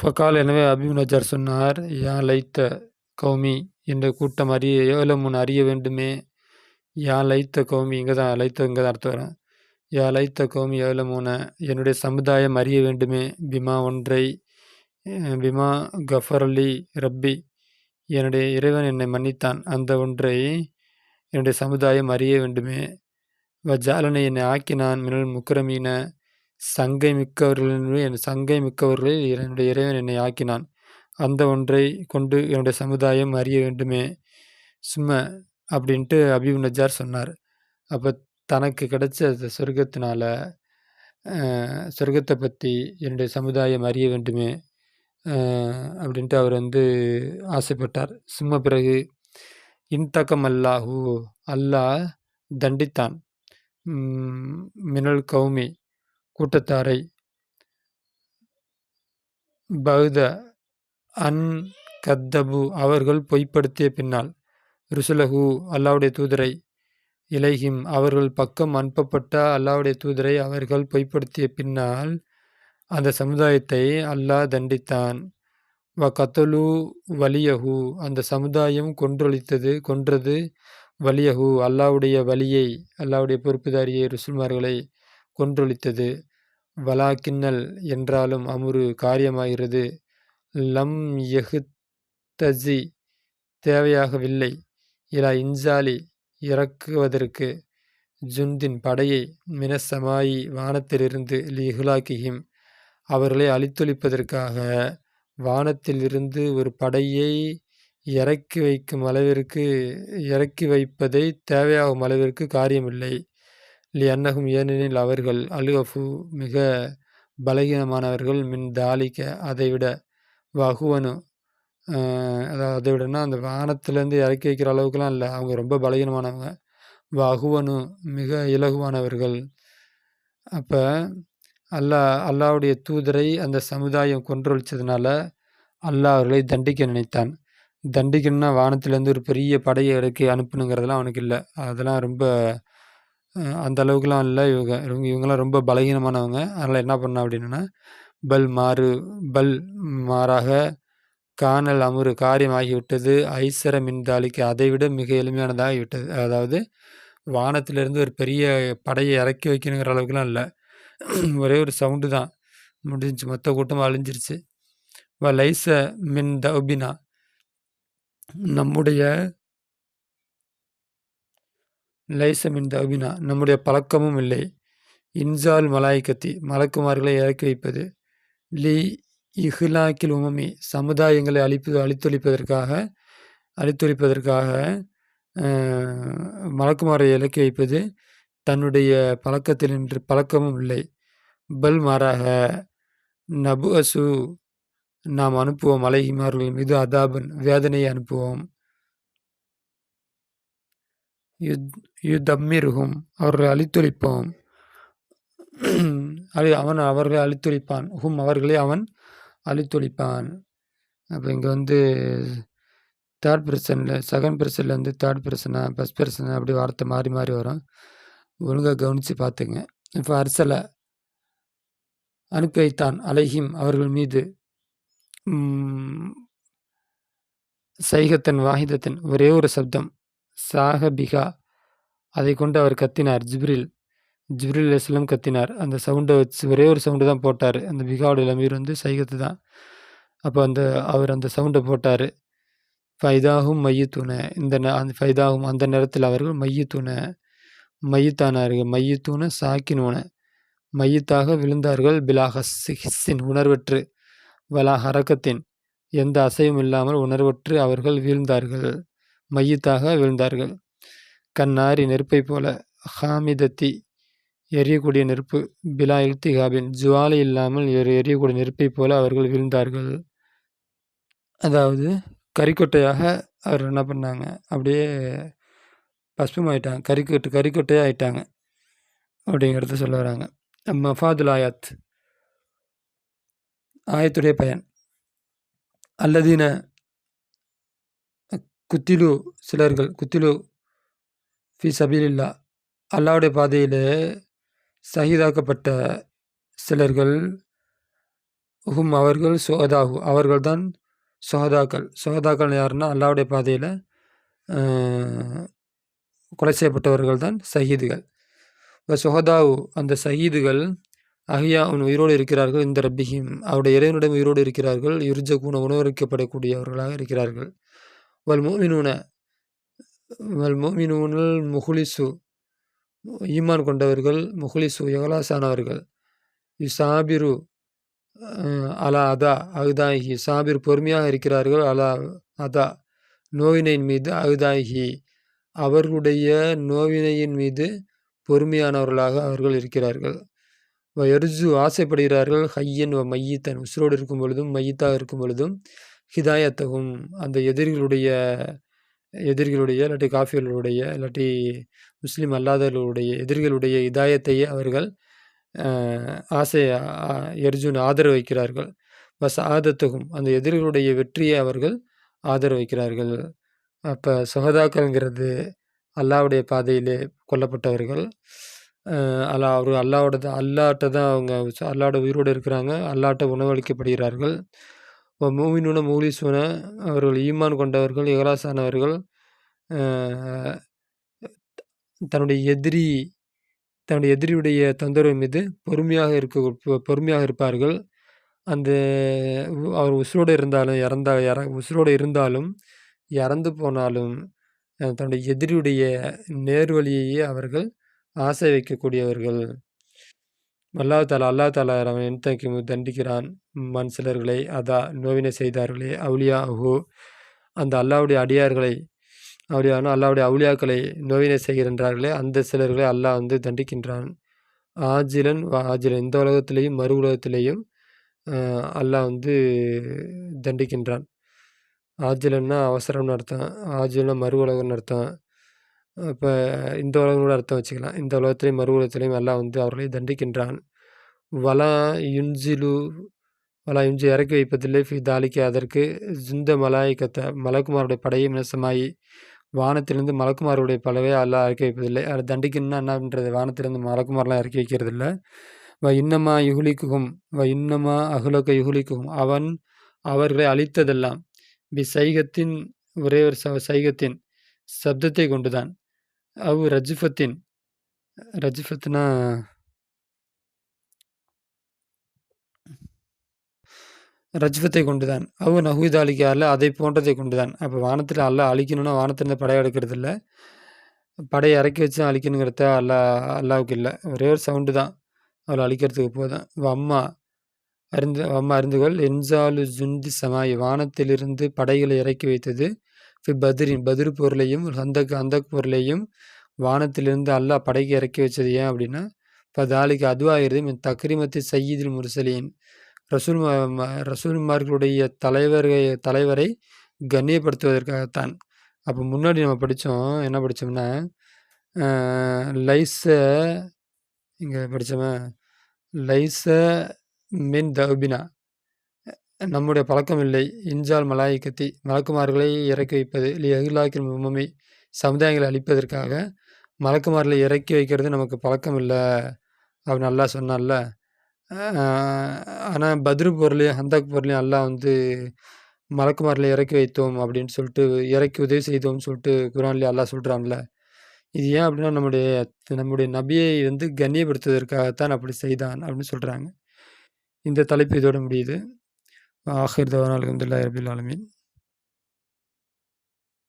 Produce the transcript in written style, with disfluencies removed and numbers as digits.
ஃபகால் எனவே அபீ நஜ்ஜார் சொன்னார், யா லைத்த கௌமி என்ற கூட்டம் ஏலமுன் அறிய வேண்டுமே. யா லைத்த கௌமி இங்கே தான் அர்த்தம் வரும். யா லைத்த கௌமி ஏலமுன என்னுடைய சமுதாயம் அறிய வேண்டுமே. பிமா கஃபர்லி ரப்பி என்னுடைய இறைவன் என்னை மன்னித்தான். அந்த ஒன்றை என்னுடைய சமுதாயம் அறிய வேண்டுமே. வஜாலனை என்னை ஆக்கினான் மினல் முக்கரமீன சங்கை மிக்கவர்களில் என்னுடைய இறைவன் என்னை ஆக்கினான். அந்த ஒன்றை கொண்டு என்னுடைய சமுதாயம் அறிய வேண்டுமே. சும்மா அப்படின்ட்டு அபீ நஜ்ஜார் சொன்னார். அப்போ தனக்கு கிடைச்ச சொர்க்கத்தினால சொர்க்கத்தை பற்றி என்னுடைய சமுதாயம் அறிய வேண்டுமே அப்படின்ட்டு அவர் ஆசைப்பட்டார். சும்மா பிறகு இன்தக்கம் அல்லாஹ் தண்டித்தான் மினல் கௌமி கூட்டத்தாரை பௌத அன் கத்தபு அவர்கள் பொய்ப்படுத்திய பின்னால் ருசுலஹு அல்லாவுடைய தூதரை இலைஹிம் அவர்கள் பக்கம் அனுப்பப்பட்ட அல்லாவுடைய தூதரை அவர்கள் பொய்ப்படுத்திய பின்னால் அந்த சமுதாயத்தை அல்லாஹ் தண்டித்தான். வ கத்தலு வலியஹு அந்த சமுதாயம் கொன்றது வலியஹு அல்லாவுடைய வலியை அல்லாவுடைய பொறுப்புதாரியை ருசுல்மார்களை கொன்றொழித்தது. வலாக்கின்னல் என்றாலும் அமுரு காரியமாகிறது. லம் யஹ்தஸி தேவையாகவில்லை. இலா இன்சாலி இறக்குவதற்கு ஜுந்தின் படையை மினசமாயி வானத்திலிருந்து லிஹ்லாக்கிஹிம் அவர்களை அழித்தொழிப்பதற்காக வானத்திலிருந்து ஒரு படையை இறக்கி வைப்பதை தேவையாகும் அளவிற்கு காரியமில்லை. அன்னகும் ஏனெனில் அவர்கள் அலுகஃபு மிக பலகீனமானவர்கள் மின் தாலிக்க அதைவிட வகுவனு அதாவது அதை விடனா அந்த வானத்திலேருந்து இறக்கி வைக்கிற அளவுக்குலாம் இல்லை, அவங்க ரொம்ப பலகீனமானவங்க. வகுவனு மிக இலகுவானவர்கள். அப்போ அல்லாவுடைய தூதரை அந்த சமுதாயம் கொன்றொழிச்சதுனால அல்லாஹ் அவர்களை தண்டிக்க நினைத்தான். தண்டிக்கணும்னா வானத்திலேருந்து ஒரு பெரிய படையை இறக்கி அனுப்பணுங்கிறதெல்லாம் அவனுக்கு இல்லை. அதெல்லாம் ரொம்ப அந்த அளவுக்குலாம் இல்லை. இவங்கெல்லாம் ரொம்ப பலகீனமானவங்க. அதனால் என்ன பண்ணா அப்படின்னா பல் மாறாக காணல் அமுரு காரியமாகிவிட்டது. ஐசர மின்தாலிக்கு அதைவிட மிக எளிமையானதாகிவிட்டது. அதாவது வானத்திலிருந்து ஒரு பெரிய படையை இறக்கி வைக்கணுங்கிற அளவுக்குலாம் இல்லை, ஒரே ஒரு சவுண்டு தான் முடிஞ்சிச்சு, மொத்த கூட்டமாக அழிஞ்சிருச்சு. லைச மின் தௌபினா நம்முடைய பழக்கமும் இல்லை. இன்சால் மலாய்கத்தி மலக்குமார்களை இறக்கி வைப்பது. லி இஹ்லாக்கில் உமமி சமுதாயங்களை அழித்தொழிப்பதற்காக மலக்குமாரை இறக்கி வைப்பது தன்னுடைய பழக்கத்தில் நின்று பழக்கமும் இல்லை. பல் மாறாக நபு அசு நாம் அனுப்புவோம் அலைஹிமார்கள் மீது அதாபன் வேதனையை அனுப்புவோம். யுதம்மிருகும் அவர்களை அழித்தொழிப்போம். அவர்களை அழித்தொழிப்பான். அவர்களை அவன் அழித்தொழிப்பான். அப்போ இங்கே தேர்ட் பர்சனில் செகண்ட் பர்சனில் தேர்ட் பர்சனா ஃபஸ்ட் பர்சனா அப்படி வார்த்தை மாறி மாறி வரும். ஒழுங்காக கவனித்து பார்த்துங்க. இப்போ அர்சல அனுப்பி வைத்தான் அலைஹிம் அவர்கள் மீது சைகத்தன் வாஹிதத்தன் ஒரே ஒரு சப்தம் சாஹபிகா அதை கொண்டு அவர் கத்தினார். ஜிப்ரில் அலைஹிஸ்ஸலாம் கத்தினார். அந்த சவுண்டை வச்சு ஒரே ஒரு சவுண்டு தான் போட்டார். அந்த பிகாவுடைய லமீர் சைகத்து தான். அப்போ அவர் அந்த சவுண்டை போட்டார். ஃபைதாகும் மையத்தூன ஃபைதாகும் அந்த நேரத்தில் அவர்கள் மையத்தூன சாக்கினூன மையத்தாக விழுந்தார்கள். பிலாஹின் உணர்வற்று வலா ஹரக்கத்தின் எந்த அசையும் இல்லாமல் உணர்வற்று அவர்கள் வீழ்ந்தார்கள், மையத்தாக வீழ்ந்தார்கள். கண்ணாரி நெருப்பை போல ஹாமிதத்தி எரியக்கூடிய நெருப்பு பிலா இல்திகாபின் ஜுவாலை இல்லாமல் எரியக்கூடிய நெருப்பை போல அவர்கள் வீழ்ந்தார்கள். அதாவது கறிக்கொட்டையாக அவர் என்ன பண்ணாங்க, அப்படியே பஸ்பமாயிட்டாங்க, கறிக்கொட்டையாக ஆயிட்டாங்க அப்படிங்கிறத சொல்ல வராங்க. மஃபாதுல் ஆயத்துடைய பயன் அல்லதீன குத்திலு ஃபி சபீலில்லா அல்லாவுடைய பாதையில் சஹீதாக்கப்பட்ட சிலர்கள் அவர்கள் சுஹதாஹு அவர்கள்தான் சுஹதாக்கள். சுஹதாக்கள் யாருன்னா அல்லாஹ்வுடைய பாதையில கொலை செய்யப்பட்டவர்கள் தான் ஷஹீதுகள். சுஹதாவு அந்த ஷஹீதுகள் அஹ்யாஉன் உயிரோடு இருக்கிறார்கள். இந்த ரப்பிஹிம் அவருடைய இறைவனிடம் உயிரோடு இருக்கிறார்கள். யுர்ஜகுன உணவளிக்கப்படக்கூடியவர்களாக இருக்கிறார்கள். வல் முஃமினூன வல் முஃமினூனல் முஹ்லிஸு ஈமான் கொண்டவர்கள், முஹ்லிஸு இஹ்லாஸானவர்கள், யுசாபிரு அலா அதா அஹ்தாஹி சாபிர் பொறுமையாக இருக்கிறார்கள். அலா அதா நோவினையின் மீது அஹ்தாஹி அவர்களுடைய நோவினையின் மீது பொறுமையானவர்களாக அவர்கள் இருக்கிறார்கள். எர்ஜு ஆசைப்படுகிறார்கள். ஹையன் மையத்தன் உசுரோடு இருக்கும் பொழுதும் மையத்தாக இருக்கும் பொழுதும் ஹிதாயத்தகும் அந்த எதிரிகளுடைய இல்லாட்டி காஃபிர்களுடைய இல்லாட்டி முஸ்லீம் அல்லாதவர்களுடைய எதிரிகளுடைய இதாயத்தையே அவர்கள் ஆசை எர்ஜுன் ஆதரவு வைக்கிறார்கள். ஆதத்துகும் அந்த எதிரிகளுடைய வெற்றியை அவர்கள் ஆதரவு வைக்கிறார்கள். அப்போ சுஹதாக்கள்ங்கிறது அல்லாஹ்வுடைய பாதையிலே கொல்லப்பட்டவர்கள். அல்லாஹ்ட்ட தான் அவங்க அல்லாஹ்வோட உயிரோடு இருக்கிறாங்க. அல்லாஹ்ட்ட உணவளிக்கப்படுகிறார்கள். மூமினூன மூலிசூன அவர்கள் ஈமான் கொண்டவர்கள், இஹ்லாஸானவர்கள், தன்னுடைய எதிரியுடைய தொந்தரவு மீது பொறுமையாக இருப்பார்கள். அந்த அவர் உசுரோடு இருந்தாலும் இறந்து போனாலும் தன்னுடைய எதிரியுடைய நேர்வழியையே அவர்கள் ஆசை வைக்கக்கூடியவர்கள். அல்லாஹ் தாலா அவன் என்தைக்கு தண்டிக்கிறான் சிலர்களை நோவினை செய்தார்களே அவுலியாஹு அந்த அல்லாஹ்வுடைய அடியார்களை அல்லாஹ்வுடைய அவுலியாக்களை நோவினை செய்கின்றார்களே அந்த சிலர்களை அல்லாஹ் தண்டிக்கின்றான். ஆஜிலன் இந்த உலகத்திலேயும் மறு உலகத்திலேயும் அல்லாஹ் தண்டிக்கின்றான். ஆஜிலன்னா அவசரம்னு அர்த்தம், ஆஜில்னா மறு உலகம்னு அர்த்தம். இப்போ இந்த உலகங்களோட அர்த்தம் வச்சுக்கலாம். இந்த உலகத்திலையும் மறு உலகத்திலையும் அல்லாஹ் அவர்களை தண்டிக்கின்றான். வலா யுன்ஜிலு இறக்கி வைப்பதில்லை ஃபி தாலிக்க அதற்கு ஜுந்த மலக்குமாருடைய படையை மினசமாயி வானத்திலிருந்து மலக்குமாருடைய பலவை அல்லாஹ் இறக்கி வைப்பதில்லை. அதை தண்டிக்கணும்னா என்னன்றது வானத்திலிருந்து மலக்குமாரெலாம் இறக்கி வைக்கிறதில்ல. இன்னமா அகுலக்க யுகுலிக்குகும் அவன் அவர்களை அழித்ததெல்லாம் சைகத்தின் ஒரே ஒரு சைகத்தின் சப்தத்தை கொண்டுதான். ரஜிஃபத்னா ரஜ்வத்தை கொண்டுதான். நஹுதாலிக்கு அல்ல அதை போன்றதை கொண்டுதான். அப்போ வானத்தில் அல்லாஹ் அழிக்கணும்னா வானத்திலிருந்து படை எடுக்கிறது இல்லை, படையை இறக்கி வச்சு அழிக்கணுங்கிறத அல்லாவுக்கு இல்லை. ஒரே ஒரு சவுண்டு தான் அவளை அழிக்கிறதுக்கு போதும். அம்மா அறிந்துகொள் என்சாலு ஜுந்தி சமாய் வானத்திலிருந்து படைகளை இறக்கி வைத்தது பதிர் பொருளையும் அந்த பொருளையும் வானத்திலிருந்து அல்லாஹ் படைக்கு இறக்கி வச்சது ஏன் அப்படின்னா இப்போ தாலிக்கு அதுவாகிறது தக்ரிமத்து சையீதில் முர்சலீன் ரசூல்மார்களுடைய தலைவரை கண்ணியப்படுத்துவதற்காகத்தான். அப்போ முன்னாடி நம்ம படித்தோம், என்ன படித்தோம்னா இங்கே படித்தோமா லைச மின் தௌபினா நம்முடைய பழக்கம் இல்லை. இன்ஜால் மலாய்க்கத்தி மலக்குமார்களை இறக்கி வைப்பது எகிலாக்கின் உண்மை சமுதாயங்களை அழிப்பதற்காக மலக்குமார்களை இறக்கி வைக்கிறது நமக்கு பழக்கம் இல்லை அப்படின்னு நல்லா சொன்னால. ஆனால் பத்ரு போர்லையும் ஹந்தக் போர்லையும் அல்லாஹ் மலக்குமார்களை இறக்கி வைத்தோம் அப்படின்னு சொல்லிட்டு இறக்கி உதவி செய்தோம்னு சொல்லிட்டு குரான்லேயே அல்லாஹ் சொல்கிறான்ல. இது ஏன் அப்படின்னா நம்முடைய நபியை கண்ணியப்படுத்துவதற்காகத்தான் அப்படி செய்தான் அப்படின்னு சொல்கிறாங்க. இந்த தலைப்பு இதோட முடியுது. ஆஹிர் தவானா அல்ஹம்துலில்லாஹி ரபில் ஆலமீன்.